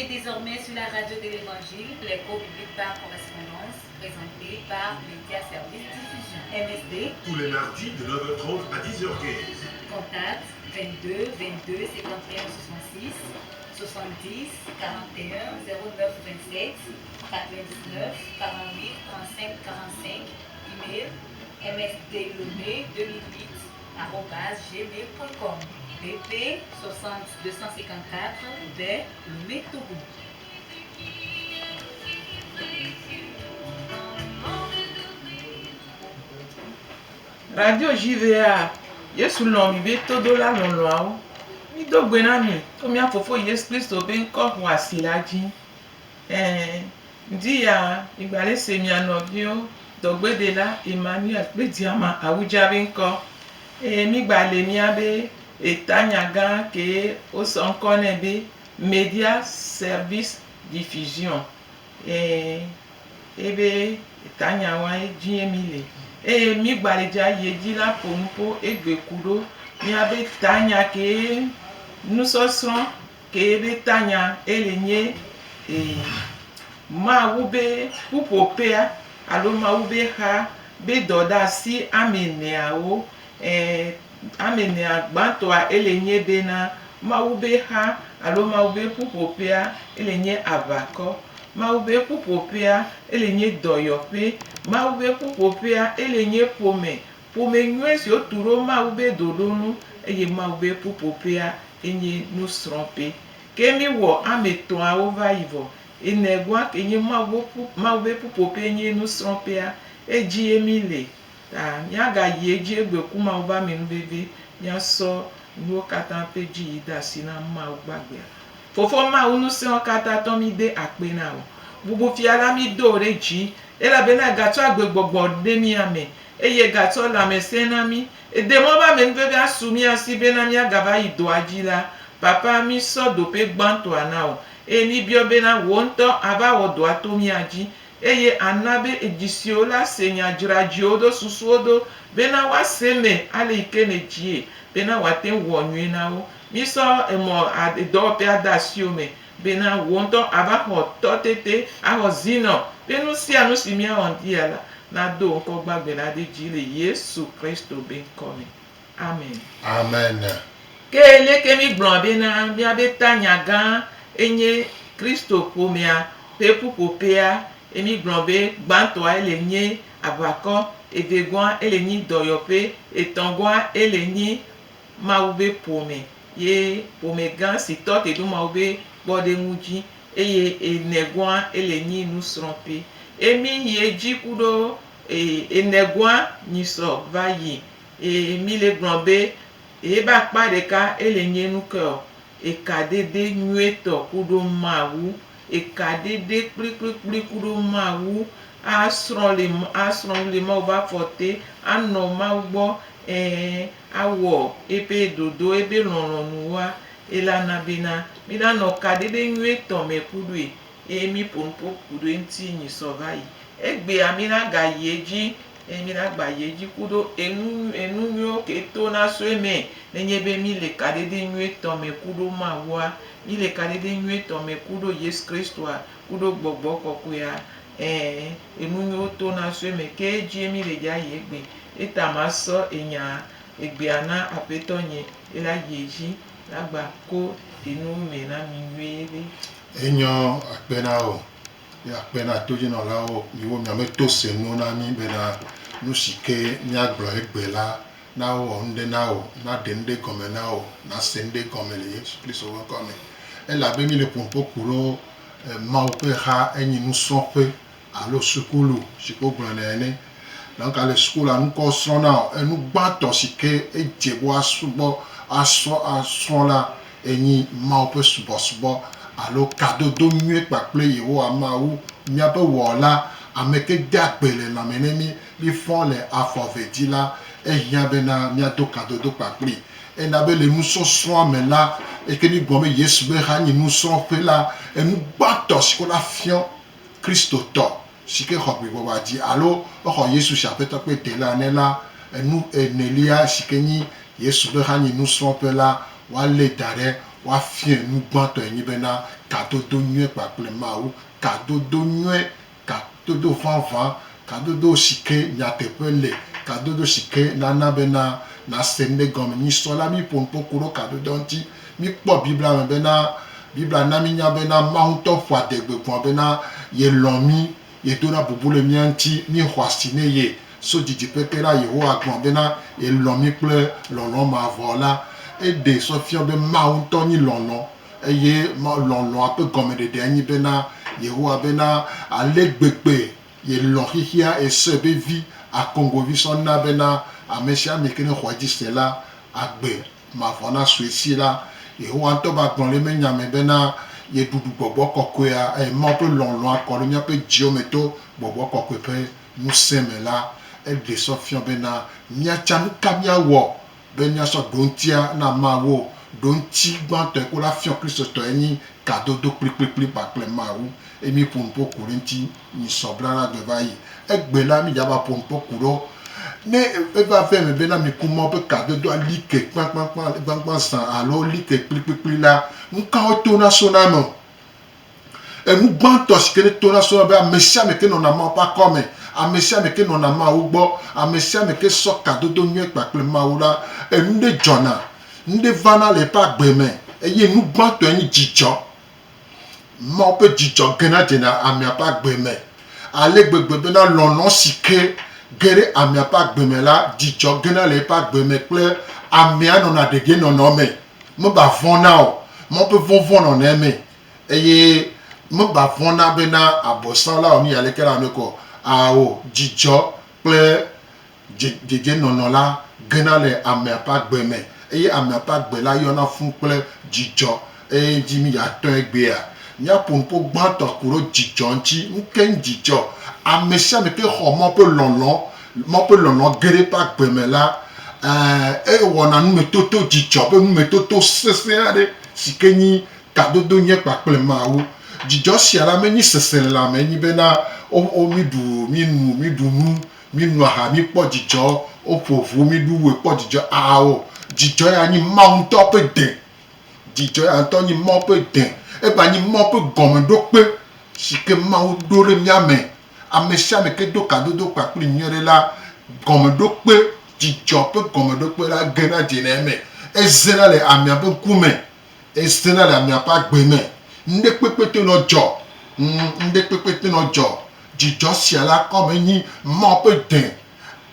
désormais sur la radio de l'Évangile, les cours bibliques par correspondance, présentés par Média Service Diffusion. MSD. Tous les mardis de 9h30 à 10h15. Contact 22 22 51 66 70 41 09 27 99 48 35 45. Email msdlomé2008@gmail.com. BP 60 254 B Lomé Togo. Radio JVA Yesu lomi be todo la lonlo mi do gbena mi to mi afofo Yesu Kristo be nko wa silaji ndi ya igbale se mi anobio dogbede la Emmanuel pe diama Abuja be nko mi gbale mi abe etanyaga ke o so nko ne be Media Service Diffusion ebe etanyawa ejimile mi gbaleja yeji la pompo egbekuro mi abe tanya ke nusoson ke be tanya elenye ma wube pupopea alo ma wube ha be doda si ameneao amenea gbanto a elenye bena ma wube ha alo ma wube pupopea elenye abako ma ube pupopea elenye doyope ma ube pupopea elenye pome nyesi oturo ma ube dodonu eye ma ube pupopea enye nusrompe kemi wo ameton a ova ivo enegwa kenye ma ube pupopea enye nusrompea eji emile ta nyaga yeji egbeku ma uba menu bebe nya so nuo kata peji ida sina ma ugbagbe fofo ma unu se on kata to mi de apena o bubu fi ara mi do reji ela bena gato agbegbogbo de mi ame eye gato la mesena mi de mo ba me nbebe asumi asi bena mi agaba ido ajila papa mi so do pe gbanto ana o eni bi obena wonto aba wodo atomi aji eye anabe ejisio la senya jiraji odo susu odo bena wa seme ale ikene jie bena wa ten wonwe na o mi so emo do pe adasio me bena wonto aba ho totete aho zino benu si anu si mi awon diala na do nko gbagbe la de jile Yesu Kristo ben come amen Amen. Kele kemi gbon bena mi abe tanya gan enye Kristo pomia pe pupopea emi gbon be gbanto elenye abako edegwan elenyi doyope etongwan elenyi ma ube pome ye pome gan si tote du ma ube bode muji eye enegwan elenyi nusrompe emi yeji kudo enegwan niso vayi emi le gbonbe eba kpadeka elenye nuko ekadede nyueto kudo mawu ekadede kplikplikpli kudo mawu asron le ma uba forte ano ma ugbo awo ebe dodo ebe ronronuwa elana bena mina no kadede nyueto me kudu emi pompo kudu enti nyi sovayi egbe amina ga yeji emina gba yeji kudo enu nyo keto na so eme nenyebe mi le kadede nyueto me kudo mawa mi le kadede nyueto me kudo Yesu Kristo a kudo gbogbo koko ya enu nyo to na so eme ke ji mi le ja yegbe eta ma so enya egbe ana apetonye ela yeji lagba ko enu me na mi wele Enyo akpena o ya akpena toji no la o mi wo mi ame to se no na mi be na nu sike mi agbro egbe la na o nde na o na de nde gome na o na se nde gome le Yesu Kristo wo come e la be mi le pompo kuro ma o pe ha enyi nu so pe alo sukulu siko gbro na ene donc ale school anu ko so na enu gbato sike ejebo asubo aso la enyi ma o pe subo alo kado do mue kpakple yewo amawu miabe wola ameke dagbele na menemi li fon le afovedi la ehia bena miato kado do kpakple na be le nuso so amela ekeni gome Yesu be hani nuso pe la enu gbato sikola fion Kristo to sike hokbe bo baji alo o Yesu chapeto pe de la nela enu enelia sikeni Yesu be hani nuso pe la wale dare wa fie nu gbãtɔ enyi bena kadodo nyuie kpakple Mawu, kadodo nyuie, kadodo vãvã, kadodo si ke nyateƒe le, kadodo si ke nana bena na se ŋɖe gɔme nyisɔ la mi ƒo ŋkpo ku ɖo kadodo ŋuti. Mi kpɔ Biblia me bena Biblia na mi nya bena Mawu ŋutɔ ƒo adegbe gbɔn bena ye lɔ̃ mi, ye dona bubu le mía ŋuti, mi xɔ asi ne ye. So dzidziƒe la Yehowa gblɔ bena ye lɔ̃ mi kple lɔlɔ̃ mavɔ la. Eɖe sɔ fia be Mawu ŋutɔ nyi lɔlɔ̃ eye lɔlɔ̃a ƒe gɔmeɖeɖe nyi bena Yehowa bena ale gbegbe ye lɔ̃ xixia ese be vi akongovi sɔ na bena ame sia ame ke ne xɔ edzi se la agbe mavɔ na sue si la. Yehowa ŋutɔ ba gblɔ le me nya me bena ye ɖuɖu gbɔgbɔ kɔkɔea Mawu ƒe lɔlɔ̃a kɔ ɖe míaƒe dziwo me to gbɔgbɔ kɔkɔe ƒe ŋusẽ me la. Eɖe sɔ fia bena míatsa nu ka míawɔ be míasɔ ɖo ŋutia na Mawu. Ɖo ŋuti gbãtɔe ko la fia kristotɔe nyi kadodo kplikplikpli kpakple Mawu. Emi ƒo ŋkpo ku ɖe ŋuti nyisɔ bla na gbe va yi. Egbe la mi dzaba ƒo ŋkpo ku ɖo. Ne eva ve me bena mi ku Mawu ƒe kadodoa li ke kpakpakpa zã alo li ke kplikplikpli la, nu kawo tona sona me. Enu gbãtɔ si ke ne tona sona be ame sia ame ke nɔna Mawu ƒe akɔme, ame sia ame ke nɔna Mawu gbɔ, ame sia ame ke sɔ kadodo nyuie kpakple Mawu la, enu ɖe dzɔna, nu ɖe vana le eƒe agbe me eye nu gbãtɔe nyi dzidzɔ. Mawu ƒe dzidzɔ gena dzena amea ƒe agbe me. Ale gbegbe bena lɔlɔ̃ si ke ge ɖe amea ƒe agbe me la, dzidzɔ gena le eƒe agbe me kple amea nɔna dedienɔnɔ me. Meba vɔ̃na o. Mawu ƒe vɔvɔ̃ nɔna eme eye meba vɔ̃na bena abɔsã la wɔ nu ya leke la me kɔ. Awo dzidzɔ kple dedienɔnɔ la gena le amea ƒe agbe me eye amea ƒe agbe la yɔna fũu kple dzidzɔ eye dzi mi yatɔ egbea. Míaƒo ŋkpo gbãtɔ ku ɖo dzidzɔ ŋuti. Nuke ŋu dzidzɔ? Ame sia ame ke xɔ Mawu ƒe lɔlɔ̃ ge ɖe eƒe agbe me la, ewɔna numetoto dzidzɔ ƒe numetoto sesẽ aɖe si ke nyi kadodo nyuie kpakple Mawu. Dzidzɔ sia la menyi seselelãme nyi bena mi ɖu nu, mi nu aha, mi kpɔ dzidzɔ, woƒo ʋu, mi ɖu woe kpɔ dzidzɔ. Awo, dzidzɔ ya nyi Mawu ŋutɔ ƒe de. Dzidzɔ ya ŋutɔ nyi Mawu ƒe de. Eba nyi Mawu ƒe gɔmeɖokpe si ke Mawu ɖo ɖe mía me. Ame sia ame ke do kadodo kpakple nyuie ɖe la, gɔmeɖokpe, dzidzɔ ƒe gɔmeɖokpe la gena dzena eme. Ezena le amea ƒe ŋkume, ezena le amea ƒe agbe me. Ŋɖe kpekpe te nɔ dzɔ, ŋɖe kpekpe te nɔ dzɔ. Dzidzɔ sia la kɔme nyi Mawu ƒe de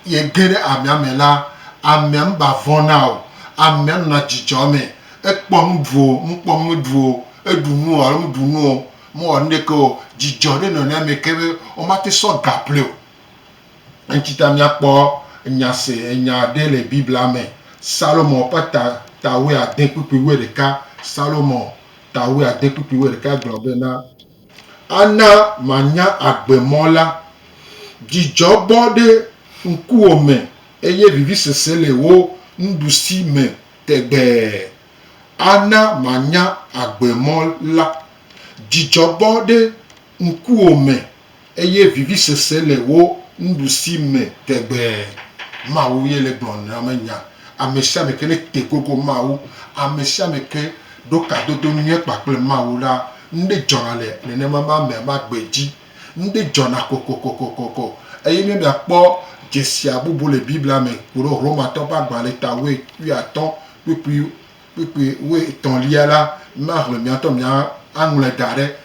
ye ge ɖe amea me la, amea mba vɔ̃na o, amea nɔna dzidzɔ me. Ekpɔ nuɖuo, mekpɔ nuɖuo, eɖu nu alo meɖu nu o, mewɔ nuɖeke o. Dzidzɔ ɖe nɔna eme ke be womate sɔ gaƒle o. Eŋuti ta míakpɔ enya ɖe le Biblia me. Salomo ƒe tawoe ade kpukpui wuiɖeka. Salomo tawoe ade kpukpui wuiɖeka gblɔ bena ana manya agbemɔ la, dzidzɔ bɔ ɖe ŋkuwò me eye vivisese le wo nuɖusi me tegbee. Ana manya agbemɔ la, dzidzɔ bɔ ɖe ŋkuwò me eye vivisese le wo nuɖusi me tegbee. Mawu ye le gblɔ na me nya. Ame sia ame ke ne te gogo Mawu, ame sia ame ke ɖo kadodo nyuie kpakple Mawu la, ŋɖe dzɔna le nenema amea ƒe agbe dzi. Ŋɖe dzɔna kokokokoko. Eye míakpɔ dzesia bubu le Biblia me ku ɖo Romatɔ ƒe agbalẽ ta wuiatɔ̃ kpukpui wuietɔ̃lia la, maxlẽ míatɔ mía aŋlɔe da ɖe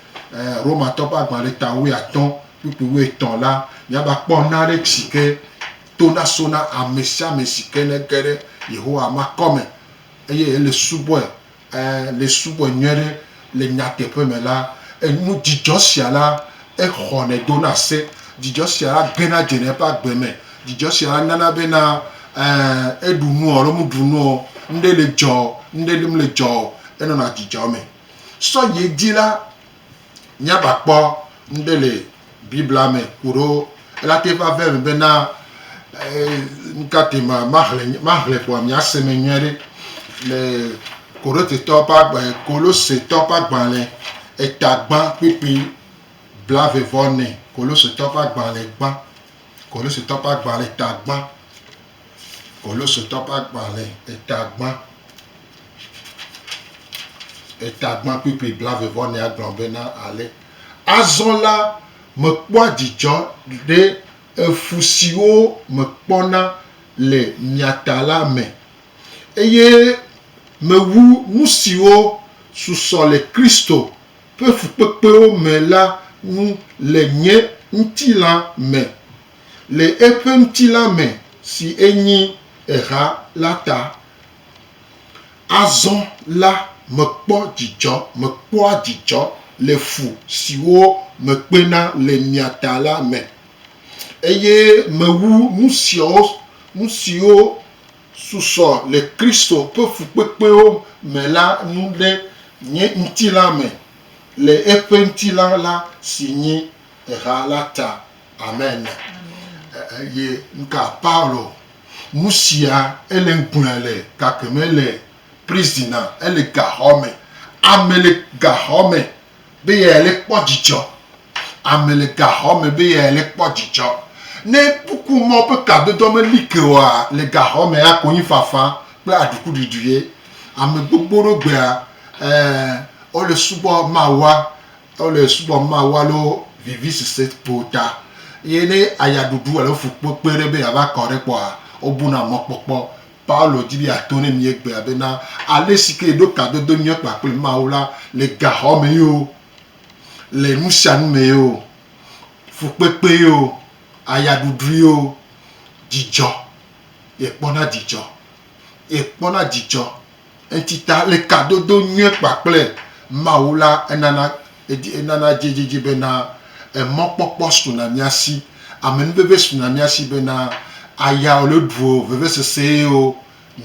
Romatɔ ƒe agbalẽ ta wuiatɔ̃ kpukpui wuietɔ̃ la, míaba kpɔ na ɖe si ke tona sona ame sia ame si ke ne ge ɖe Yehowa ma kɔme eye le subɔe nyuie ɖe le nyateƒe me la, enu dzidzɔ sia la exɔnɛ dona se. Dzidzɔ sia la gena dzena eƒe agbe me. Dzidzɔ sia la nana bena eɖu nu alo meɖu nu o, ŋɖe le dzɔ, ŋɖe mele dzɔ o, enɔna dzidzɔ me. Sɔ ye dzi la, míaba kpɔ ŋɖe le Biblia me ku ɖo elate va ve me bena nkatema maxlẽ ƒoa míase me nyuie ɖe le Kolosetɔwo ƒe agbalẽ etagbã kpukpui blaeve-vɔ-ne. Kolosetɔwo ƒe agbalẽ gbã. Kolosetɔwo ƒe agbalẽ etagbã. Kolosetɔwo ƒe agbalẽ etagbã. etagba pipi blave vone aglobena ale azola me kpɔ dzidzɔ ɖe efu siwo me kpɔna le miata la me eye mewu nu siwo susɔ le Kristo ƒe fukpekpewo me la ŋu le nye ŋutilã me le eƒe ŋutilã me si enyi eha la ta. Azɔ la mekpɔ dzidzɔ le fu siwo mekpena le miata la me eye mewu nu siwo susɔ le Kristo ƒe fukpekpewo me la ŋu ɖe nye ŋutilã me le eƒe ŋutilã la si nyi eha la ta. Amen. Ye nka Paulo nu sia ele ŋgblẽ le kakeme le prisina ele gaxɔ me ame le gaxɔ me be yele kpɔ dzidzɔ ame le gaxɔ me be yele kpɔ dzidzɔ ne buku mɔ ƒe kadodo meli ke oa le gaxɔ me akonyi fafa kple aɖuku ɖiɖi ye ame gbogbo ɖo gbea ole subɔ mawa lo vivi sese ƒota ye ne ayaɖuɖu alo fukpekpe ɖe be yava kɔ ɖe kpɔa wobuna mɔkpɔkpɔ. Paulo di bi ato ne mi egbe bena ale si ke ɖo kadodo nyuie kpakple Mawu la le gaxɔ me yo le nu sia nu me yo fukpekpe yo ayaɖuɖu yo dzidzɔ ekpɔna dzidzɔ entita le kadodo nyuie kpakple Mawu la enana dzedzedze bena emɔkpɔkpɔ suna miasi amenuveve suna miasi bena aya ole ɖuo vevesese o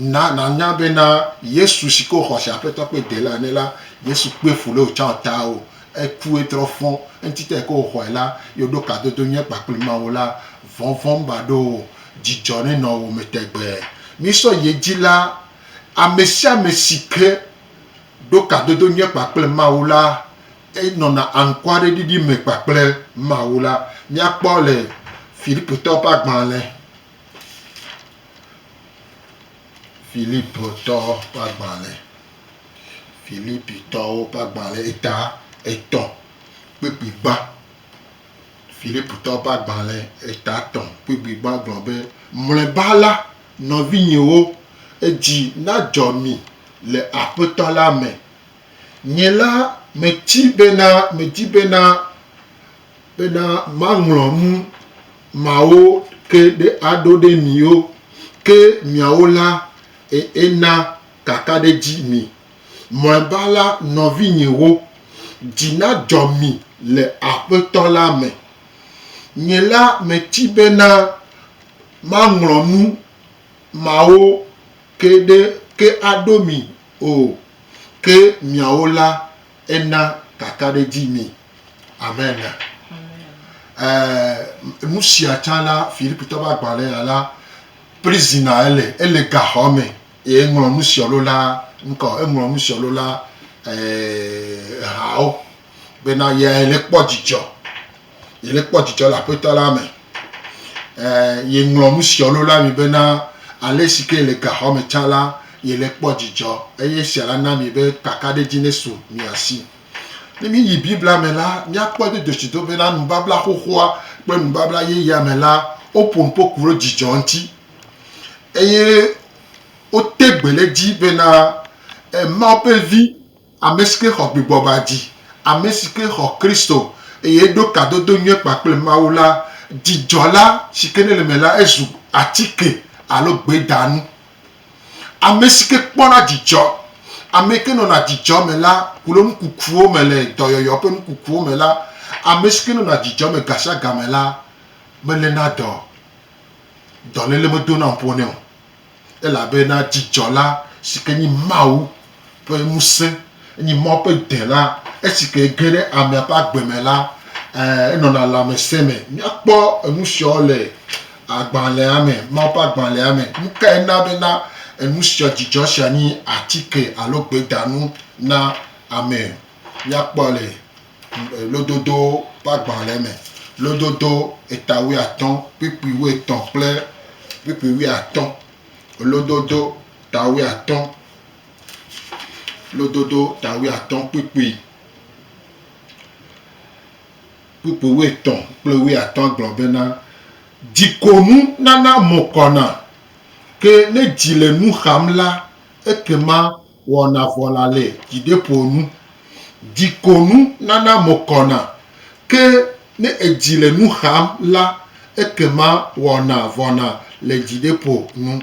nanya bena Yesu si ke xɔsi aƒetɔ ƒe dela ne la Yesu kpe fu le wotsã ta o eku etrɔ fɔ entita ke woxɔe la yoɖo kadodo nyuie kpakple Mawu la vɔvɔm ba ɖo dzidzɔ ne nɔ wo me tegbe misɔ ye dzi la ame sia ame si ke ɖo kadodo nyuie kpakple Mawu la enɔna aŋkua ɖe ɖiɖi me kpakple Mawu la miakpɔ le Filipitɔwo ƒe agbalẽ Filipitɔwo ƒe agbalẽ eta etɔ̃ kpekpegba Filipitɔwo ƒe agbalẽ eta etɔ̃ kpekpegba gblɔ be mlɔeba la nɔvinyewo edzi nadzɔ mi le aƒetɔ la me nye la medi bena maŋlɔ nu mawo ke ɖe aɖo ɖe miwo ke miawo la ena kaka ɖe dzi mi mlɔeba la nɔvinyewo dzi nadzɔ mi le aƒetɔ la me nye la medi bena maŋlɔ nu mawo ke aɖo mi o ke miawo la ena kaka ɖe dzi mi. Amen. Nu sia tsã la Filipitɔ ƒe agbalẽ la prisina ele gaxɔ me eye eŋlɔ nu sia lo la eŋlɔ nu sia lo la hawo bena yele kpɔ dzidzɔ le aƒetɔ la me ye ŋlɔ nu sia lo la mi bena ale si ke le gaxɔ me tsã la yele kpɔ dzidzɔ eye sia la na mi be kaka ɖe dzi ne su miasi. Ne mi yi Biblia me la miakpɔ de dosido bena nubabla xoxoa kple nubabla yeyea me la woƒo ŋuƒoku ɖe dzidzɔ ŋuti eye wote gbe le dzi bena Mawu ƒe vi ame si ke xɔ gbigbɔba dzi ame si ke xɔ Kristo eye ɖo kadodo nyuie kpakple Mawu la dzidzɔ la si ke ne le me la ezu atike alo gbedanu ame si ke kpɔna dzidzɔ ame ke nɔna dzidzɔ me la kulo nukukuwo me le dɔyɔyɔ ƒe nukukuwo me la ame si ke nɔna dzidzɔ me gasiaga me la melena dɔléle medona ƒo nɛ o elabena dzidzɔ la si ke nyi Mawu ƒe ŋusẽ enyi Mawu ƒe de la esi ke ge ɖe amea ƒe agbe me la enɔna lãmesẽ me miakpɔ enu siawo le agbalẽa me Mawu ƒe agbalẽa me nu ka ena bena enu sia dzidzɔ sia nyi atike alo gbedanu na ame miakpɔ le lododo ƒe agbalẽ me lododo eta wuiatɔ̃ kpekpe wuietɔ̃ kple kpekpe wuiatɔ̃ lododo ta wuiatɔ̃ lododo tawe atɔn kpekpe kpekpe wo etɔn kple wo atɔn gblɔ bena dzikonu nana mokɔna ke ne dzi le nu xam la ekema wɔna vɔ la le dzideƒonu dzikonu nana mokɔna ke ne edzi le nu xam la ekema wɔna vɔna le dzideƒonu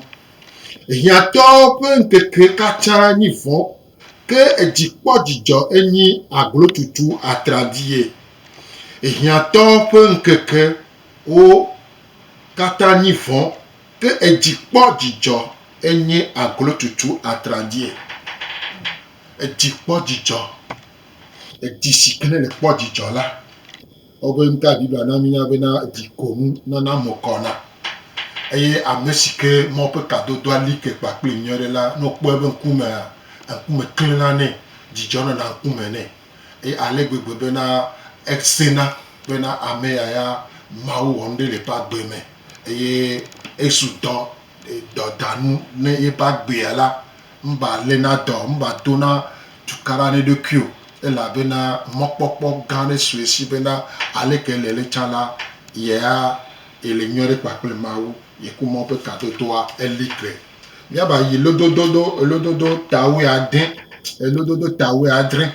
hiãtɔwo ƒe ŋkeke katã nyi vɔ ke edzi kpɔ dzidzɔ enyi aglotutu atradie hiãtɔwo ƒe ŋkeke wo katã nyi vɔ ke edzi kpɔ dzidzɔ enyi aglotutu atradie edzi kpɔ dzidzɔ edzi si ke ne le kpɔ dzidzɔ la wobe ŋka biblia na minya bena dzikonu nana mokɔna eye ame si ke mɔ ƒe kadodoa li ke kpakple nyuie ɖe la ne wokpɔe be ŋkumea ŋkume klẽna nɛ dzidzɔ nɔna ŋkume nɛ eye ale gbegbe bena esena bena ame ya Mawu wɔ nu ɖe le eƒe agbe me eye esu dɔdanu ne eƒe agbea la mba lena dɔ mba dona tukara ne ɖokui o elabena mɔkpɔkpɔ gã ɖe sue si bena aleke le le tsã la yea ele nyuie ɖe kpakple Mawu yeku mɔ ƒe kadodoa eli kle miaba yi lododo tawe ade lododo tawe adre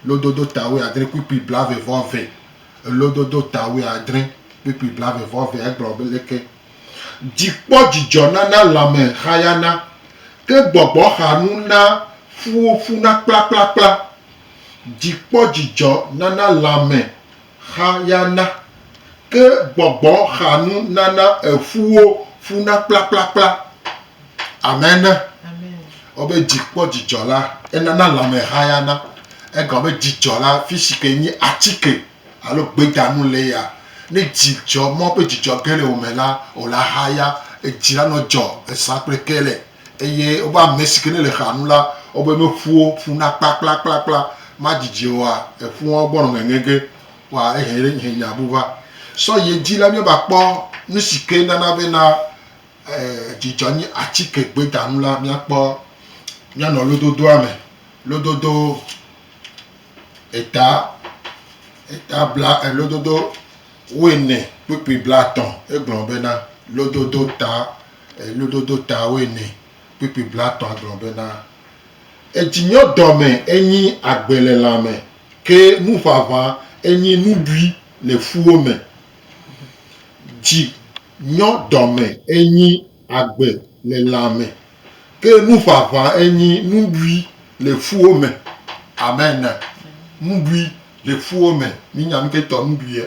lododo tawe adre kpikpi blavevɔve lododo tawe adre kpikpi blavevɔve egblɔ be leke dzikpɔ dzidzɔ nana lãme hayana ke gbɔgbɔ xanu na fuwo funa kplakplakpla dzikpɔ dzidzɔ nana lãme hayana ke gbɔgbɔ xanu nana efuwo funa kplakplakpla amen wobe dzikpɔ dzidzɔ la enana lãme hayana egɔ be dzidzɔ la fi si ke nyi atike alo gbedanu le ya ne dzidzɔ mɔ ƒe dzidzɔ ge le wo me la wola haya edzi la nɔ dzɔ esa kple ke le eye wobe ame si ke ne le xanu la wobe meƒuwo funa kplakplakplakpla ma dzidzi oa eƒuwo gbɔnɔ ŋeŋe ge wa ehe nyabuva sɔ ye dzi la miaba kpɔ nu si ke nana bena dzidzɔ nyi atike gbedanu la miakpɔ mianɔ lododoa me lododo eta bla lododo wene kpekpe blatɔn egblɔ bena lododo ta wene kpekpe blatɔn egblɔ bena edzinyɔ dɔme enyi agbelelãme ke nuʋaʋã enyi nuɖui le fuwo me dzinyɔ dɔme enyi agbelelãme ke nuʋaʋã enyi nuɖui le fuwo me amen nuɖui le fuwo me minya nu ke tɔ nuɖuie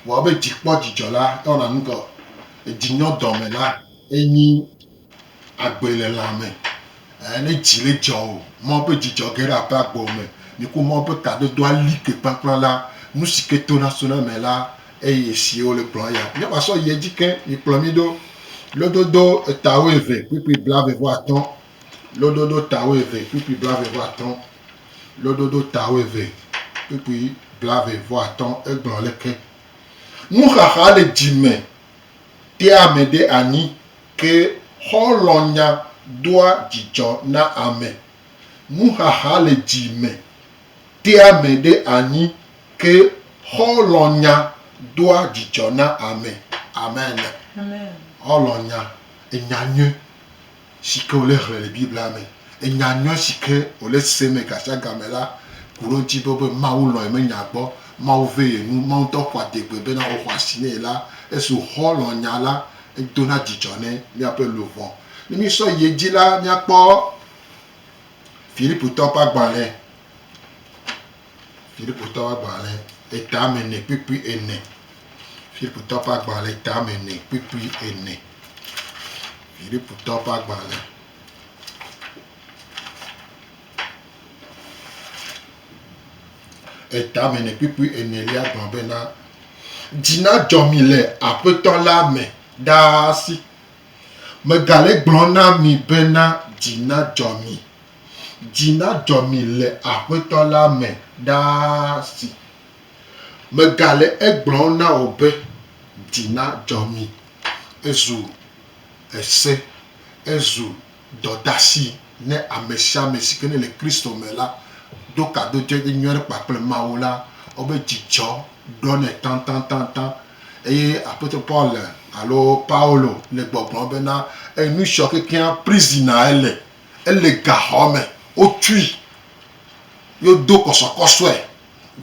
wɔ be dzikpɔ dzidzɔ la ewɔna nu gɔ dzinyɔ dɔme la enyi agbelelãme ne dzi le dzɔ o mɔ ƒe dzidzɔ ge ɖe aƒe agbo me miku mɔ ƒe kadodoa li ke kpakpla la nu si ke tona sona me la eye siwo le gblɔ ya miaba sɔ yie dzi ke mikplɔ mi ɖo lododo tawo eve kpikpi blavevɔatɔ̃ lododo tawo eve kpikpi blavevɔatɔ̃ lododo tawo eve kpikpi blavevɔatɔ̃ egblɔ leke nuxaxa le dzime tea ame ɖe anyi ke xɔlɔ̃nya doa dzidzɔ na ame nuxaxa le dzime tea ame ɖe anyi ke xɔlɔ̃nya doa dzidzɔ na ame amen xɔlɔ̃nya enyanyue si ke wòle xlẽ le biblia me enyanyue si ke wòle se me gasia game la ku ɖo ŋuti be Mawu lɔ̃e menya gbɔ Mawu ve ye nu Mawu ŋutɔ xɔ adegbe bena wòxɔ asi nɛ la esi xɔlɔ̃nya la edona dzidzɔ ne míaƒe luʋɔ ne mi sɔ yie dzi la míakpɔ Filipotɔwo ƒe agbalẽ eta ame ene kpikpi ene Filipotɔwo ƒe agbalẽ eta ame ene kpikpi ene Filipotɔwo ƒe agbalẽ eta ame ene kpikpi enelia gblɔ bena dzi nadzɔ mi le aƒetɔ la me ɖaa si megale gblɔ na mi bena dzi nadzɔ mi le aƒetɔ la me ɖaa si megale egblɔ na wo be dzi nadzɔ mi ezu ese ezu dodasi ne amesia mesike ne le Kristo me la do kado je nyore kpakple mawu la obe dzidzɔ dɔne tantantantan eye apôtre Paul alo Paulo le gbɔgblɔ bena enu sɔ kekeŋ prisina ele gaxɔme wotui yo do kɔsɔkɔsɔe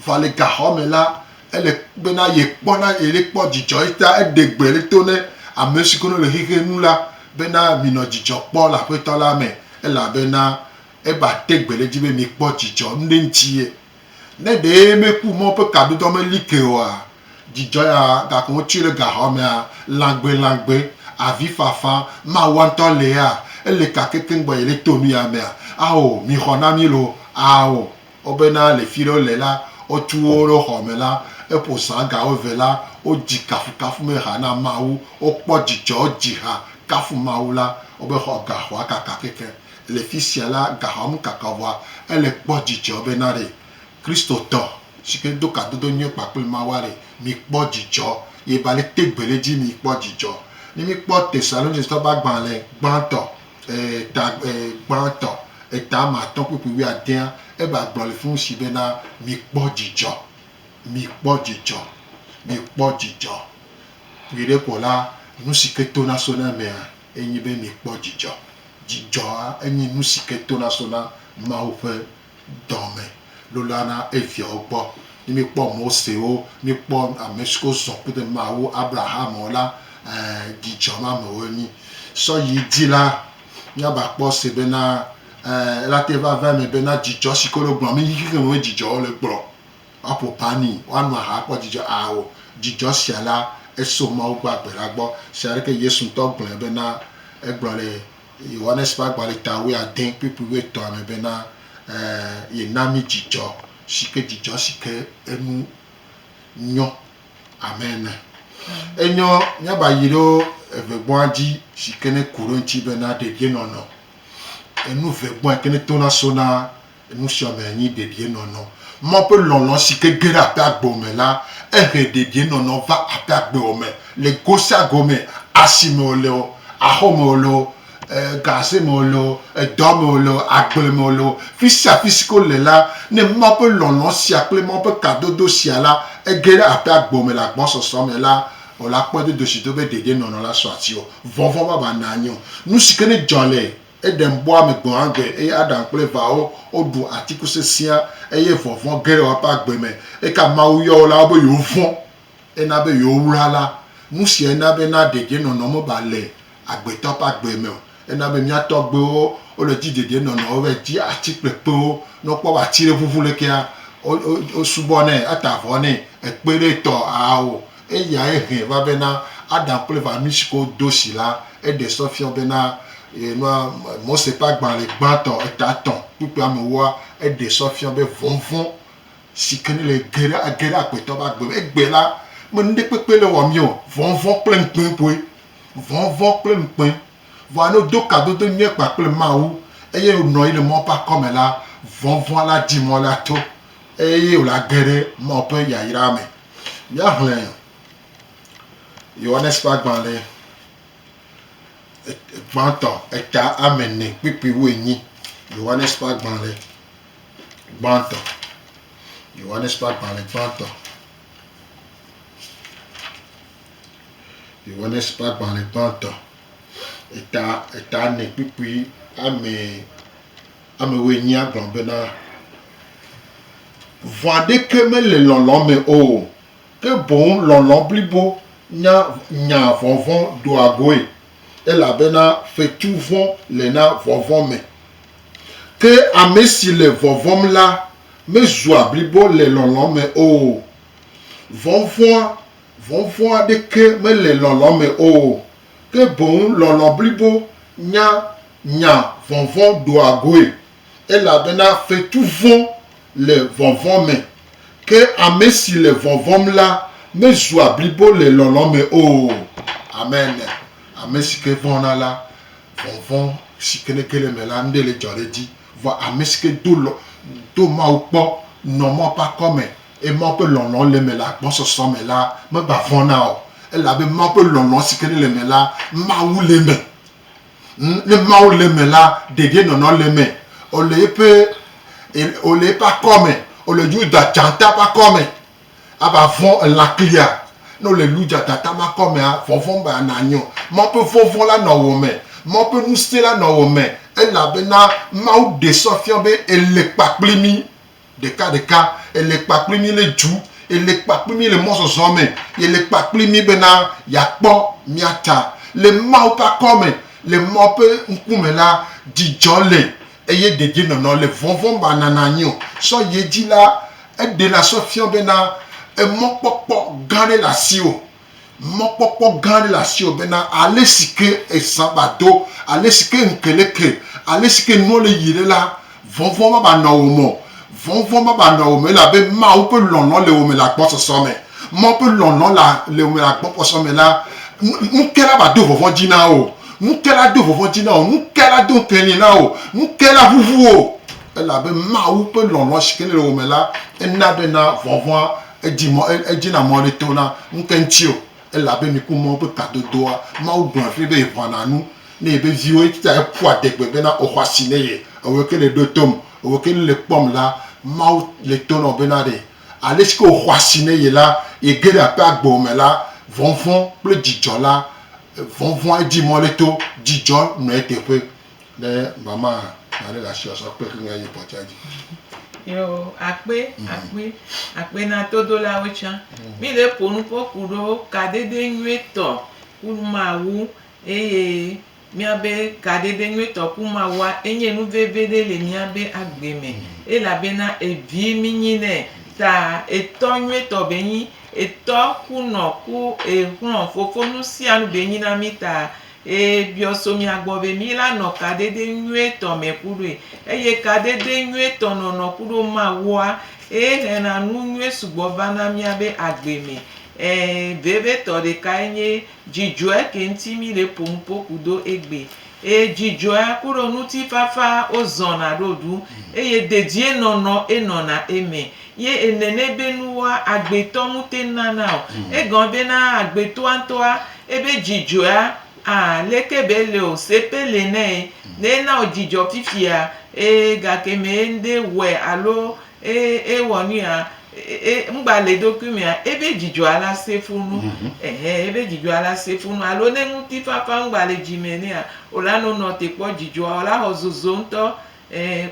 va le gaxɔme la ele bena ye kpɔna ele kpɔ dzidzɔ eta eɖegbe le to ne ame siwo le xixe nu la bena minɔ dzidzɔ kpɔ le aƒetɔ la me elabena eba te gbe le dzi be mi kpɔ dzidzɔ nu ɖe ŋuti ye ne ɖe meku mɔ ƒe kaɖodɔ meli ke oa dzidzɔ ya gake wotui le gaxɔmea lãgbe avi fafa mawu ŋutɔ le ya ele kakeke gbɔ ye le to nu ya mea awo mi xɔ na mi lo awo wobena le fi ɖe wole la wotu wo ɖe xɔme la eƒo zã ga wo ve la wodzi kafukafu me ha na mawu wokpɔ dzidzɔ wodzi ha kafu mawu la wobe xɔ gaxɔa kaka keke le fi sia la gaxɔm kaka vɔa ele kpɔ dzidzɔ bena ɖe kristotɔ si ke do kadodo nyuie kpakple mawua ɖe mi kpɔ dzidzɔ ye ba le te gbe le dzi mi kpɔ dzidzɔ ne mi kpɔ Tesalonicetɔ ƒe agbalẽ gbãtɔ gbãtɔ eta amatɔ̃ kpekpe wuiadea eba gblɔ le fi ŋu si bena mi kpɔ dzidzɔ mi kpɔ dzidzɔ mi kpɔ dzidzɔ wi ɖe ko la nu si ke tona so na mea enye be mi kpɔ dzidzɔ dzidzɔa enye nu si ke tona so na mawu ƒe dɔme lola na eviawo gbɔ ne mi kpɔ Mosewo mi kpɔ ame siwo zɔ kple mawu Abraham la dzidzɔ ma me wo nyi sɔ yi dzi la miaba kpɔ se bena la te va me bena dzidzɔ si ke le gblɔ mi yi ke me dzidzɔ le gblɔ aƒo pani woanɔ aha kpɔ dzidzɔ awo dzidzɔ sia la eso mawu gbɔ agbe la gbɔ sia ɖeke Yesu ŋutɔ gblɔ bena egblɔ le Yohanes ƒe agbalẽ ta wuiade kpekpe wuietɔ̃ me bena ye na mi dzidzɔ si ke dzidzɔ si ke enu nyɔ amen enyo miaba yi ɖo evegbɔa dzi si ke ne ku ɖo ŋuti bena dedienɔnɔ enu vegbɔa ke ne tona so na enu sia me nyi dedienɔnɔ mɔ ƒe lɔlɔ si ke ge ɖe aƒe agbo me la ehe dedienɔnɔ va aƒe agbo me le go sia go me asime wole o axɔ me wole o gase me wole o edɔ me wole o agble me wole o fi sia fi si ke wole la ne mɔ ƒe lɔlɔ sia kple mɔ ƒe kadodo sia la ege ɖe aƒe agbo me le agbɔsɔsɔ me la o la kpɔ dodo si do be dedienɔnɔ la sɔ ati o vɔvɔ ma ba na anyi o nu si ke ne dzɔ le eɖem bɔ ame gbɔn agbe eye Adam kple vawo woɖu atikutsetse sia eye vɔvɔ ge ɖe woƒe agbe me eka mawu yɔ wo la be yewo vɔ̃ ena be yewo wura la nu sia ena be na dedienɔnɔ me ba le agbetɔ ƒe agbe me o ena be mía tɔgbewo wole dzi dedienɔnɔ wo be dzi atikpekpewo ne wokpɔ be ati ɖe ʋuʋu le kea wosubɔ nɛ ata avɔ nɛ ekpe ɖe tɔ awo eya ehe va bena Adam kple va nu si ke wodo si la eɖe sɔfia bena enua Mose ƒe agbalẽ gbãtɔ etatɔ̃ kpekpe amewoa eɖe sɔfia be vɔvɔ si ke ne le ge ɖe agbetɔ ƒe agbe me egbe la me nu ɖe kpekpe le wɔ mi o vɔvɔ kple ŋukpe koe vɔvɔ kple ŋukpe vɔa ne wodo kadodo nyuie kpakple mawu eye wònɔ yi le mɔ ƒe akɔme la vɔvɔ la di mɔ la to eye wòla ge ɖe mɔ ƒe yayra me míaxlẽ Yohanes ƒe agbalẽ gbãtɔ eta amene kpekpe wuienyi Yohanes ƒe agbalẽ gbãtɔ Yohanes ƒe agbalẽ gbãtɔ Yohanes ƒe agbalẽ gbãtɔ eta ne kpekpe ame wuienyi agblɔ bena vɔ aɖeke mele lɔlɔ me o ke boŋ lɔlɔ blibo nya vɔvɔ do agoe elabena fetuvɔ le na vɔvɔ me ke ame si le vɔvɔm la mezua blibo le lɔlɔ me o vɔvɔ aɖeke mele lɔlɔ me o ke boŋ lɔlɔ blibo nya vɔvɔ do agoe elabena fetuvɔ le vɔvɔ me ke ame si le vɔvɔm la mezua blibo le lɔlɔ me o amen ame si ke vɔna la vɔvɔ si ke ne kele me la ŋɖe le dzɔ ɖe dzi vɔ ame si ke do mawu kpɔ nɔ mɔ ƒe akɔme emɔ ƒe lɔlɔ le me le agbɔsɔsɔ me la meba vɔna o elabe mɔ ƒe lɔlɔ si ke ne le me la mawu le me le mawo le me la dédé nono le me o le pas comme o le ju da janta pas comme aba fon la clia no le lu jata ta ma comme a fon ba na nyo mo pe fon la no wo me mo pe nu ste la no wo me e la be na mawo de sofian be ele paplimi de cas ele paplimi le ju ele paplimi le mo so so me ele paplimi be na ya po miata le mawo pas comme le mo pe nkume la di jole eye dédé nono le fon ba na na nyo so ye di la e de la sofian be na e mo popo gane la sio mo popo gane la sio bena ale sike e sabado ale sike nkeleke ale sike no le yire la vonvon ba na omo vonvon ba na omo la be ma o pe lono le omo la po so me mo pe lono la le omo la po so me la nkela ba do vonvon dina o nkela do vonvon dina o nkela do penina o nkela vuvu o la be ma o pe lono sike le omo la na be na vonvon edina mo le tona nkentio ela be mi ku mo pe kadodoa ma o gbon fi be ifana nu ne be viwo ti ta po adegbe be na o kwasine ye o ke le do tom o ke le pom la ma o le tona be na de ale ski o kwasine ye la e gere apa agbo me la vonfon ple dijo la vonfon edi mo le to dijo no ete pe le mama na le la shi so pe ki ngai potaji yo akpe na todo la wecha mi le ponu pokuro kadede nweto kumawu mi abe kadede nweto kumawa enye nu vevede le mi abe agbeme e la be na evi mi nyine ta eto nweto benyi eto kuno ku ehun fofo nu si anu benyi na mi ta bioso mi agbobe mi la no kadede nweto mekuru eye kadede nweto no kuro ma wa na nu nwe sugbo bana mi abe agbeme bebe to de kainye jijo ke nti mi le pompo kudo egbe jijo kuro nu ti fafa ozona rodu eye dedie nono enona eme ye enene benuwa agbeto mute nana o egan be na agbeto antoa ebe jijo lekebe le o sepele ne na ojijo fifia gakeme nde we alo woni a ngba le document ebe jijo ala sefunu ebe jijo ala sefunu alo ne muti fafa ngba le jimene a olano no te po jijo ola hozozo nto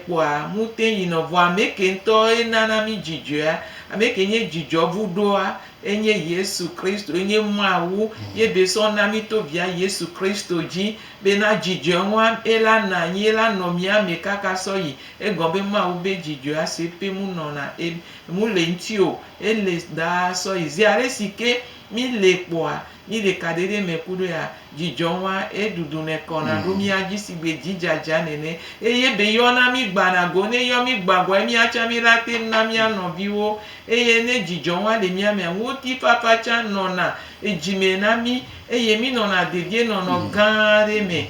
kwa mute yino vo ameke nto enana mi jijo ameke nye jijo vudoa enye Yesu Kristo enye mwawu ye beso na mi to bia Yesu Kristo ji be na jijo nwa ela na nyela no mi ameka so yi egon be mwawu be jijo ase pe mu no na mu le ntio ele da so izi are sike mi le poa mi le kadede mekudo ya jijo nwa edudu ne kona rumi aji sigbe jijaja nene eye be yo na mi gba na go ne yo mi gbagbo mi acha mi late na mi ano biwo eye ne jijo nwa le mi ame wuti papa cha no na ejime na mi eye mi no na dedie no no gare me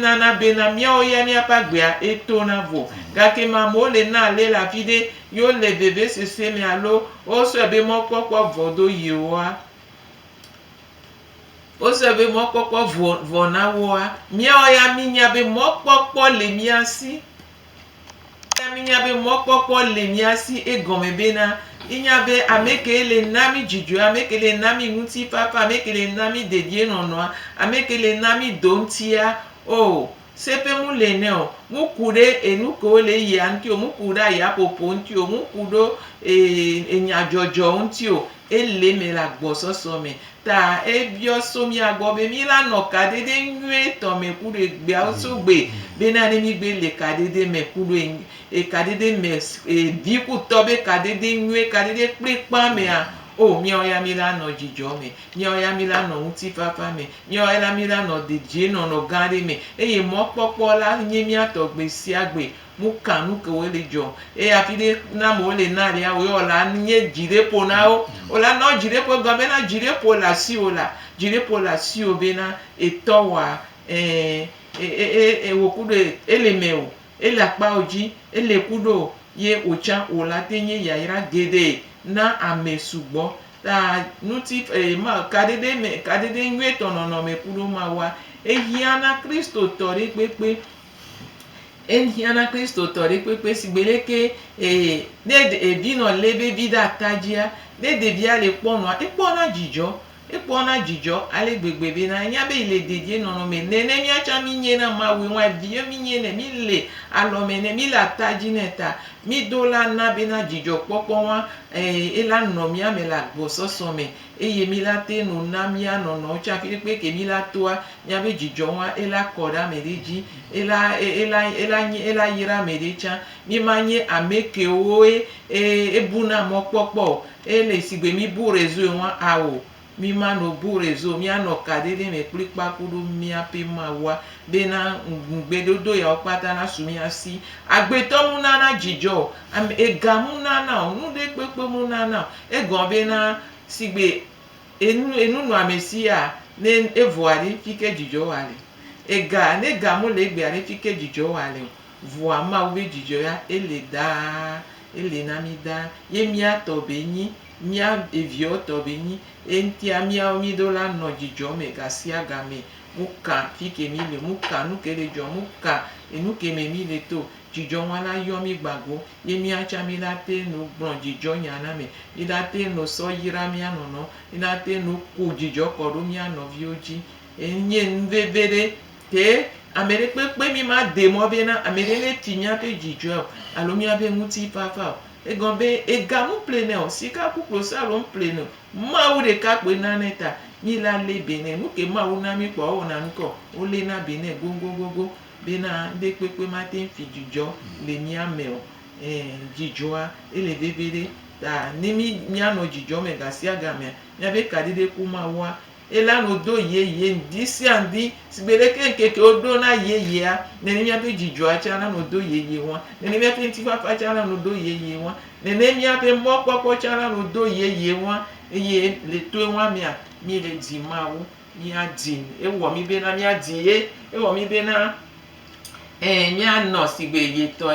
na na be na mi o ya mi apagbe eto na vo gake ma mo le na le la fide yo le bebe se mi alo o so be mo popo vodo yewa o se be mo popo vona wa mi o ya mi nya be mo popo le mi asi mi nya be mo popo le mi asi egon me be na inyabe amekele nami jijo amekele nami nguti papa amekele nami dedie nono amekele nami dontia sepe mu lene o mu kure enuko le ya nti o mu kura ya popo nti o mu kudo enyajojo nti o ele me la gbososo me ta ebio so mi agbobe mi la no kadede nwe to me kure gbe osogbe be na ni mi gbe le kadede me kure kadede me bi ku to be kadede nwe kadede pepa me a mi oya mi la no jijo me mi oya mi la no nti papa me mi oya mi la no deje no gare me eye mo popo la yin mi atogbe si agbe mu kanu ke wele jo afide na mo le na ria we ola nye jirepo na ola no jirepo gbe na jirepo la si o be na etowa wokudo elemeo elapa oji elekudo ye ocha ola tenye yaira gede na amesugbo ta nuti ma kadede nyue tonono me kudo ma wa ehiana Kristo tori pepe enhiana Kristo tori pepe sigbeleke de ebino lebe vida tajia de bia le pona jijo ale gbegbe be na nya be ile dedie nono me nene mi acha mi nye na ma we wa vie mi nye ne mi le alo me ne mi la taji neta mi dola na be na jijo popo wa ela no mi ame la gboso so me eye mi la te no na mi anono cha fi pe ke mi la toa nya be jijo wa ela koda me deji ela yira me decha mi manye ameke oe ebuna mo popo ele sigbe mi bu rezo wa awo mi ma no bu rezo mi ano kadede me klikpa kudu mi ape ma wa be na ngbedodo ya opata na sumi asi agbeto mu na na jijo ega mu na na onu de pepe mu na na egon be na sigbe enu no amesia ne evoari fike jijo wale nega mu le gbe ari fike jijo wale voa ma ube jijo ya ele na mi da ye mi atobe yin mia evio tobenyi entia mia omidola no jijo me gasia game muka fike mi le muka nukele jo muka enuke me mi le to jijo wala yo mi gbagbo ye mi acha mi late no gbon jijo yana me mi late no so yira mi anono mi late no ku jijo kodo mi anovi oji enye nvevere te amere pepe mi ma demo be na amere le tinya pe jijo alo mi abe muti fafa egombe egamu plene o sika kuklo salon plene ma de ka pe na neta mi la le bene nuke ma na mi po o na nko o le na bene gogogogo be na de pepe ma te fi jijo le mi ame o jijoa ele bebere ta ni mi ano jijo me gasia game ya be kadide ku ma wa ela no do ye ndisi andi sigbeleke keke odo na ye a neni mi ape jijo acha na no do ye won neni mi ape ntifa acha na no do ye won neni mi ape mo popo acha na no do ye won eye le to won mi le di mawo mi adi ewo mi be na mi adi ewo mi be na mi ano sigbe ye to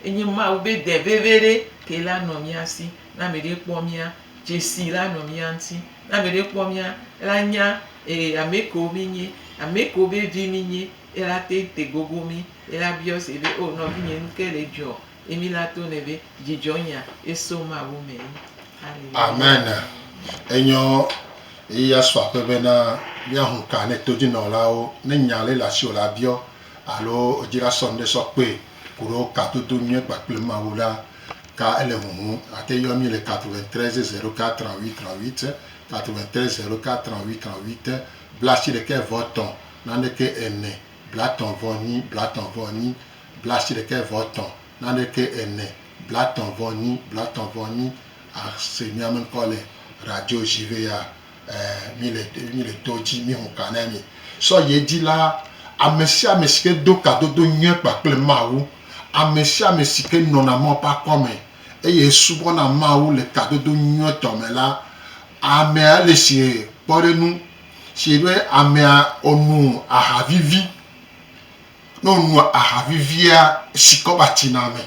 enyi ma o be de bevere ke la no mi asi na me de po mi a jesi la no mi anti na me de po mi a lanya ameko minye ameko be vi minye ela te gogo mi ela bios ebe o no minye nkele jo emi la to nebe jijonya eso ma wo me amen enyo iya swa pe na ya hun ka ne toji no la o ne nyale la si o la bio alo ojira sonde so pe kuro ka to nye pa pe ma wo la ka ele hu ate yo mi le 93 04 38 93 04 38 38 blasi de ke voton nande ke ene blaton voni blasi de ke voton nande ke ene blaton voni a seigneur men kole radio JVA mi le toji mi hon kanemi so ye di la amesia mesike do kado do nye pa ple mawu amesia mesike nonamo pa come eye subo na mawu le kado do nye to me la ame le si porenu si be ame onu ahavivi no nu ahavivia sikobati me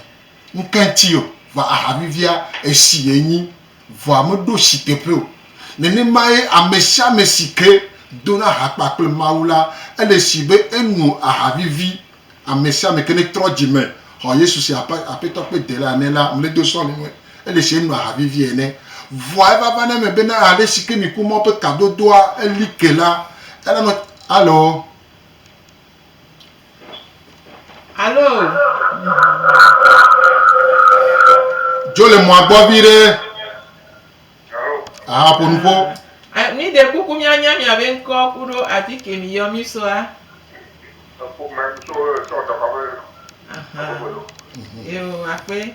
nkantio va ahavivia esi enyi va modo sitepro nene mai amesia mesike dona hapa kle maula ele si be enu ahavivi amesia mekene trojime ho yesu si apeto pe de la nela mle 200 le ele si enu ahavivi ene voix va me bena ale sike mi ku mo pe kado doa elikela ela no allo jole mo agbovire ah ponpo ni de kuku mi anya mi abe nko kuro ati kemi yo mi so a yo ape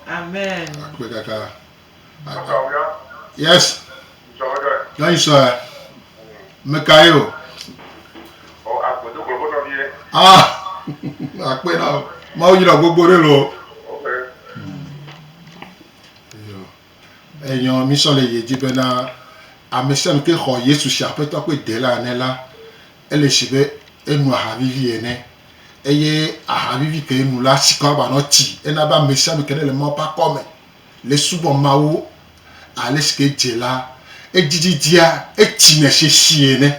Amen. Yes. Là il soit Mekayo. Ah. Akpe na ma o yira gbogbo re lo. Eyan mi so le ye jibe na amesem ke ho Yesu si apeto pe de la ne la ele sibe enu ahavivi ene eye ahavivi ke enu la sika ba no ti ena ba mesia me kene le mo pa come le subo mawo ale ske jela ejiji dia eti ne sheshiene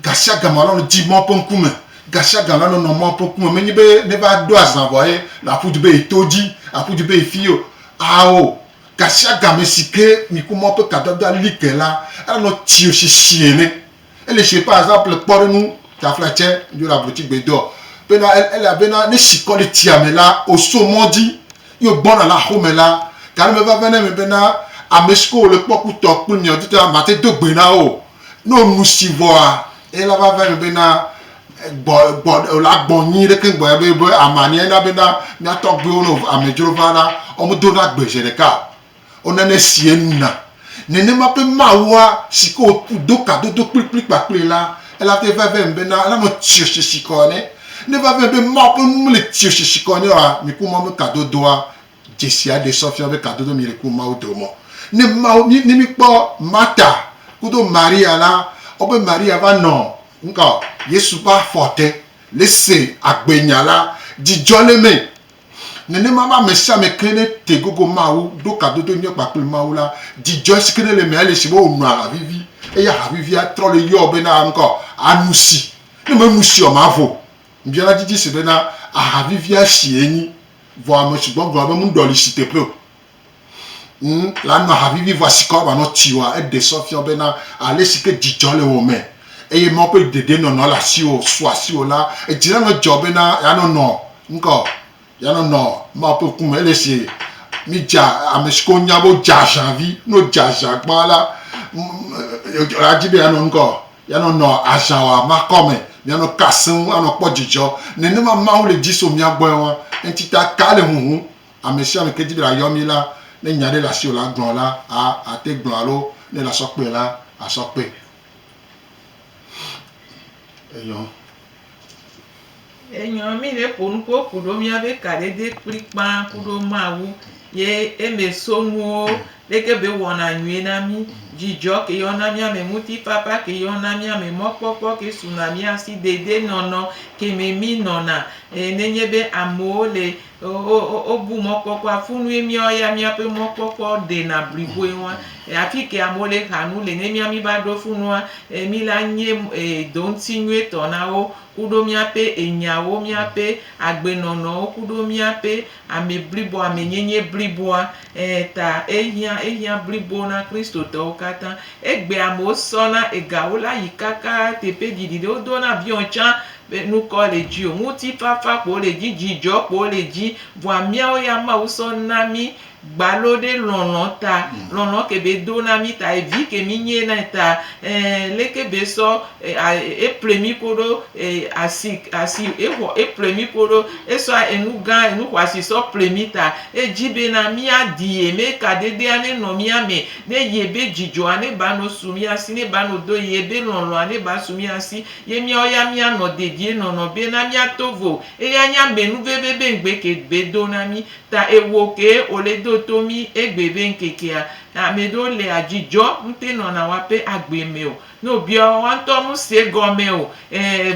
gasia gamalo no di mo ponkume gasia gamalo no mo ponkume menyi be ne ba do azanvoye la pu be itoji apu be fio ao gasia gamesike mi ku mo pe kadada likela ala no ti o sheshiene ele je par exemple pour nous ta flache de la boutique bedo bena elle a bena ne shikoli tiamela au somondi yo bon la homela car me va venir me bena amesko le poku tok pour nyo dit maté do gbena o no musivoa et la va venir bena la bonni de ken boy boy amani na bena na tok bi ono amejrovana o mo do na gbeje de ka onane sienna nene ma pe mawa siko do kado do plik la elle a fait bena la mo tchche sikone ne va be ma pe mu le tchche sikone wa mi ku mo kado doa jesia de sofia be kado do mi le ku ma o do mo ne ma ni mi po mata ku do maria la o be maria va no nka yesu pa forte laisser agbenya la di joleme nene mama mesia me kene te gogo mawu do kado do nyo pa pe mawu la di joyce kene le me ale sibo onwa vivi e ya vivi a tro le yo be na nko anusi ne me musi o mavo mbiara didi se be na a vivi a shieni vo mo sibo gbo be mu doli site pe la no a vivi voici ko ba no tiwa e de sofia be na ale sike di jole wo me e mo pe dede no no la si o so si o la e dira no job na ya no nko ya no ma pe ku me le se mi ja amesko nyabo ja janvi no ja jagba la la jibe ya no nko ya no ajawa ma come ya no kasun ano pojijo ne ne ma o le diso mi agbo won entita kale huhun amesia me ke jibe la yomi la ne nyade la si o la gbon la a te gbon alo ne la so pe la a so pe Enyo mi le ponu ko kudo mi ave kade de klikpan kudo mawu ye emesonu leke be wona nwe na mi jijo ke yona mi ame muti papa ke yona mi ame mopopo ke tsunami asi dede nono ke me mi nona nenye be amole obu mopopo afunu emi oya mi ape mopopo de na bribo won afi ke amole kanu le ne mi ami ba do funu mi la nye don tinwe tona o kudo mi ape enyawo mi ape agbenono kudo mi ape ame bribo ame nyenye bribo ta ehia bribo na Kristo to kata egbe amo sona egaola yikaka tepe didide o dona bioncha nous les dieux muti papa pour les di jijo pour les di voa mia o ya ma o sonami balode lonota lono ke be donami ta evi ke minye na ta leke be so e premi kodo asi e premi kodo e so enu gan enu kwasi so premi ta e jibe na mia di eme ka dede ane no mia me ne yebe jijo ane ba no sumi asi ne ba no do yebe lonlo ane ba sumi asi ye mi oya mia no dedie no be na mia tovo e ya nya menu bebe ngbe ke be donami ta ewo ke ole do tomi egbebe nkekea amedo le ajijo mte no na wape agbeme o no bio wanto mu se gome o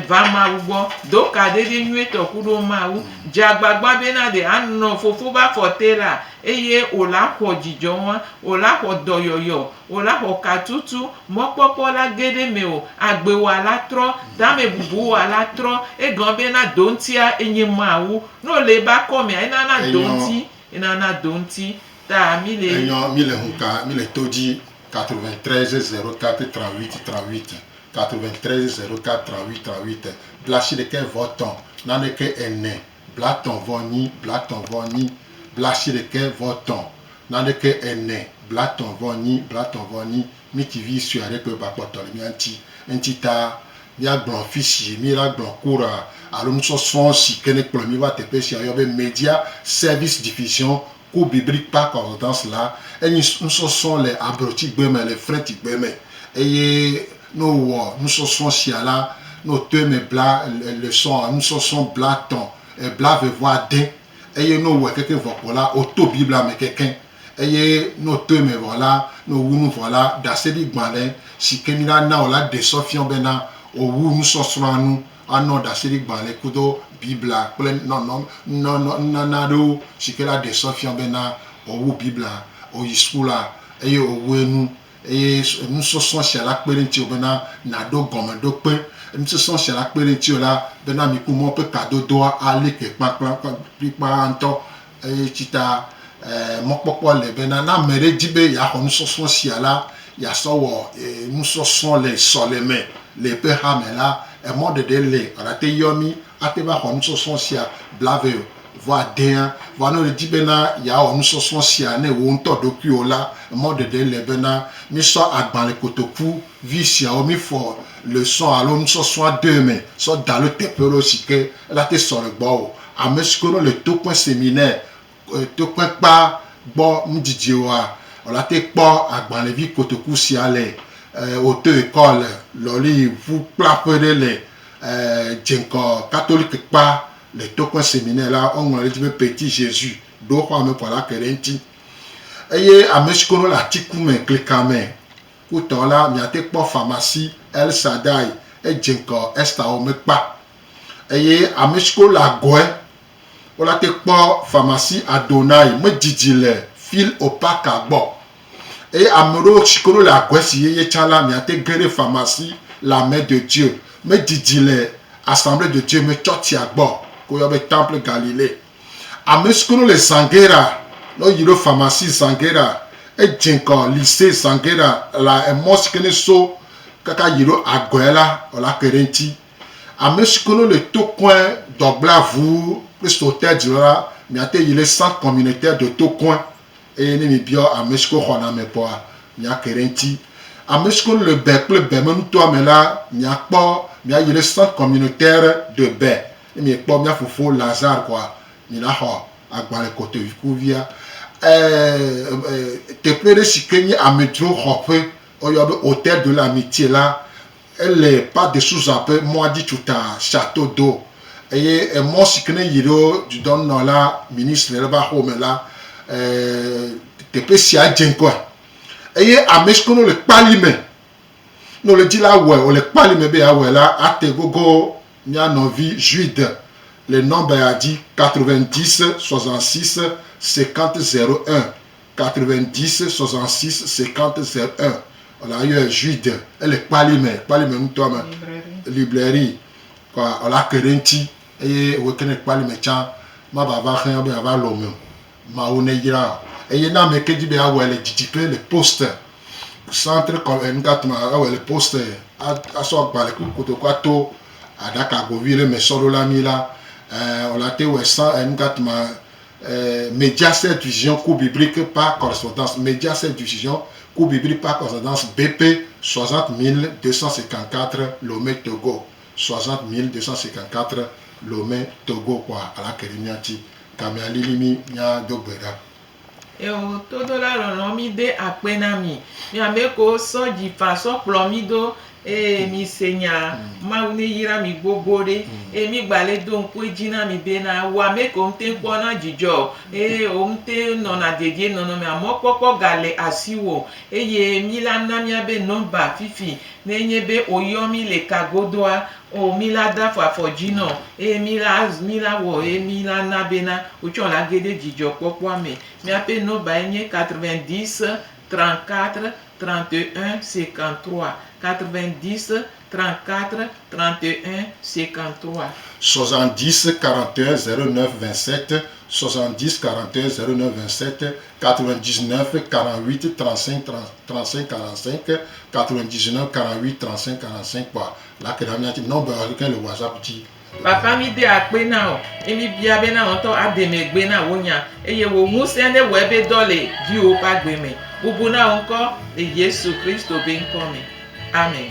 va ma ugbo do ka dede nwe to kudo ma u jagbagba be na de anno fofo ba fotela eye ola ko jijo won ola ko doyoyo ola ko katutu mopopo la gede me o agbewo ala tro dame bubu ala tro e gombe na dontia enye ma u no le ba come na donti na donti ta mile hunka mile toji 93 04 38 38 93 04 38 38 blashi de ke voton nane ke ene blaton voni blashi de ke voton nane ke ene blaton voni mi qui vit sur avec le bakotol mi anti ta ya gbon fichier mi la gbon coura alors nous sommes si kene mi va te pêcher yobe média service diffusion ou biblique par concordance là et nous sommes les abrutis beme les frères beme et nous sommes si là nous thèmes bla le son nous sommes blaton et bla veut voir des et nous ouais quelqu'un voilà auto bible mais quelqu'un et nous thèmes voilà nous voilà d'assez dit malin si kenina na ola de sofion bena owu nusɔsrɔ̃ nu anɔ dasiri gbalẽ kudo bibla kple nana ɖewo si ke la ɖe sɔ fia bena owu bibla oyi skula eye owu enu eye nusɔsrɔ̃ sia la kpe ɖe ŋuti bena naɖo gɔmeɖokpe nusɔsrɔ̃ sia la kpe ɖe ŋuti la bena miku mɔ ƒe kadodoa ali ke kpakpa ŋutɔ eye tsita mɔkpɔkpɔ le bena na ame ɖe dzi be yaxɔ nusɔsrɔ̃ sia la yasɔ wɔ nusɔsrɔ̃ le sɔleme le eƒe hame la emɔ ɖeɖe le ɔɖate yɔmi ate va xɔ nusɔsrɔ̃ sia blave vɔ adea vɔ ne le dzi bena yawɔ nusɔsrɔ̃ sia ne wo ŋutɔ ɖokuiwo la emɔ ɖeɖe le bena misɔ agbalẽ kotoku vi siawo mifɔ leçon alo nusɔsrɔ̃ de me sɔ da lo teƒe ɖo si ke la te sɔ le gbɔ o ame si ke le tokpɛ séminaire tokpɛ kpa gbɔ nudzidziwoa la te kpɔ agbalẽvi kotoku sia le auto école lɔli ʋu kplaƒe ɖe le dzeŋkɔ catholique kpa le tokpɛ séminaire la woŋlɔ ɖe dzi be petit jésus ɖo xɔ ame kɔ la ke ɖe ŋuti eye ame si ke le atiku me klika me kutɔ la miate kpɔ pharmacie El Sadai edzeŋkɔ estawo me kpa eye ame si ke le agɔe wola te kpɔ pharmacie Adonai me didi le fil opaka gbɔ eye ame ɖewo si ke le agɔe si yeye tsã la miate ge ɖe pharmacie la main de Dieu me didi le assemblée de Dieu me tsɔtsia gbɔ ko yɔ be temple Galilée ame si ke le Zangera no yi ɖo pharmacie Zangera edzeŋkɔ lycée Zangera la emɔ si ke ne so kaka yi ɖo agɔe la wòla ke ɖe ŋuti ame si ke le Tokoe dɔgblaʋu Christotel di la miate yi le centre communautaire de Tokoe eye ne mi biɔ ame si ke xɔna me pɔa mia ke ɖe ŋuti ame si ke le Bɛ kple Bɛmenutoa me la miakpɔ mia yi le centre communautaire de Bɛ ne mi kpɔ mia fofo Lazare kɔa mina xɔ agbalẽ kotovikuvia teƒe ɖe si ke nye amedzro xɔƒe woyɔ be hôtel de l'amitié la ele pas de sous-appe mɔa di tuta château d'eau eye emɔ si ke ne yi ɖo dudɔnunɔla ministre ɖe ƒe axome la teƒe sia dze ŋkɔe eye ame si ke le kpali me ne le dzi la wɔe wòle kpali me be yawɔe la ate gogo mia nɔvi Jude le nombre ya di 90 66 50 01 90 66 50 01 wòla yɔ Jude ele kpali me ŋutɔ me librairie kɔa wòla ke ɖe ŋuti eye wo ke ne kpali me tsã ma bava xɛ be yava lo me mawo ne yra eye na me ke dzi be awɔe le didiƒe le poste centre ngatuma awɔe le poste asɔ agbalẽ kotoku ato aɖaka govi le me sɔ ɖo la mi la wòla te wɔ ngatuma média cette vision cours biblique par correspondance média cette vision cours biblique par correspondance BP 60 254 Lomé Togo 60 254 Lomé Togo quoi à la Kérimati kamia lilimi nya dogbera eo todo la lɔlɔ mi de akpe na mi miame ko sɔ dzifa sɔ kplɔ mi do mi senya mawu ne yira mi gbogbo ɖe mi gbalẽ do ŋku edzi na mi bena wo ame ko ŋute kpɔna dzidzɔ wo ŋute nɔna dedie nɔnɔme amɔkpɔkpɔ gale asiwo eye mi la na miabe nɔmba fifi ne nye be oyɔ mi le kagodoa mi la da afɔdzi nɔ mi la wɔ mi la na bena wotsɔ la ge ɖe dzidzɔkpɔkpɔa me miaƒe nɔmba nye 90 34 31 53 90 34 31 53 70 41 09 27 70 41 09 27 99 48 35 35 45 99 48 35 45 quoi là que la miati nombre avec le WhatsApp dit papa mi de akpe na o emi bia be na ŋutɔ ademegbe na wonya eye wo ŋusẽ ne wɔ ebe dɔ le viwo ƒe agbe me bubu na wo ŋkɔ le Yesu Kristo be ŋkɔ me amen.